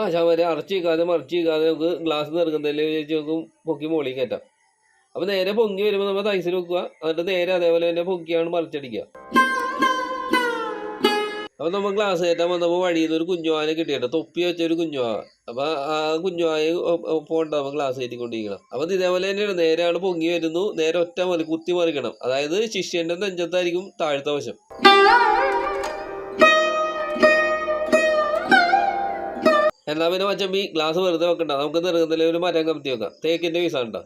ആശാമാരെ അടച്ചു വയ്ക്കാതെ മറിച്ച് വയ്ക്കാതെ നമുക്ക് ഗ്ലാസ് നിറങ്ങുന്നതിൽ വെച്ച് നമുക്ക് പൊക്കി മുകളിൽ കയറ്റാം. അപ്പോൾ നേരെ പൊങ്ങി വരുമ്പോൾ നമ്മൾ തൈസിൽ വെക്കുക. എന്നിട്ട് നേരെ അതേപോലെ തന്നെ പൊക്കിയാണ് മറിച്ചടിക്കുക. അപ്പോൾ നമ്മൾ ഗ്ലാസ് കയറ്റാൻ വന്നപ്പോൾ വഴിയിൽ നിന്ന് ഒരു കുഞ്ഞുവാനെ കിട്ടിയിട്ട് തൊപ്പി വെച്ചൊരു കുഞ്ഞുവാ. അപ്പോൾ ആ കുഞ്ഞുവായ പോകണ്ട നമ്മൾ ഗ്ലാസ് കയറ്റിക്കൊണ്ടിരിക്കണം. അപ്പോൾ ഇതേപോലെ തന്നെയാണ്, നേരെയാണ് പൊങ്ങി വരുന്നു, നേരെ ഒറ്റ കുത്തി മറിക്കണം. അതായത് ശിഷ്യന്റെ നെഞ്ചത്തായിരിക്കും താഴത്തെ വശം. എന്നാൽ പിന്നെ മച്ചമ്പി ഗ്ലാസ് വെറുതെ വെക്കണ്ട, നമുക്ക് നിറങ്ങുന്നതിൽ ഒരു മരം കമത്തി വെക്കാം. തേക്കിൻ്റെ പീസാണ്.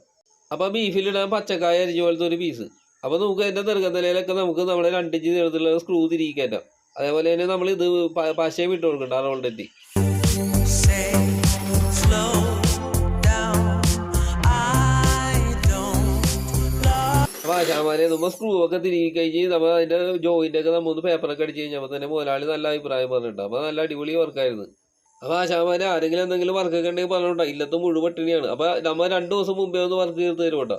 അപ്പോൾ ബീഫിലിടാൻ പച്ചക്കായ അരിഞ്ഞ പോലത്തെ ഒരു പീസ്. അപ്പോൾ നമുക്ക് അതിൻ്റെ നിറങ്ങുന്നതിലൊക്കെ നമുക്ക് നമ്മുടെ 2 ഇഞ്ച് നീളത്തിലുള്ള സ്ക്രൂ തിരികെ കയറ്റാം. അതേപോലെ തന്നെ നമ്മൾ ഇത് പശയും ഇട്ട് കൊടുക്കണ്ട, റോളിലെത്തി. അപ്പോൾ ആശാമാരെ നമ്മൾ സ്ക്രൂ ഒക്കെ തിരികെ കഴിഞ്ഞ് നമ്മൾ അതിൻ്റെ ജോയിൻ്റൊക്കെ നമ്മൾ ഒന്ന് പേപ്പറൊക്കെ അടിച്ച് കഴിഞ്ഞപ്പോൾ തന്നെ മുതലാളി നല്ല അഭിപ്രായം പറഞ്ഞിട്ടുണ്ട്. അപ്പോൾ നല്ല അടിപൊളി വർക്കായിരുന്നു. അപ്പോൾ ആശാമാരെ ആരെങ്കിലും എന്തെങ്കിലും വർക്കൊക്കെ ഉണ്ടെങ്കിൽ പറഞ്ഞോട്ടോ, ഇല്ലത്തെ മുഴുവൻ പട്ടിണിയാണ്. അപ്പോൾ നമ്മൾ 2 ദിവസം മുമ്പേ ഒന്ന് വർക്ക് ചെയ്ത് തരും കേട്ടോ.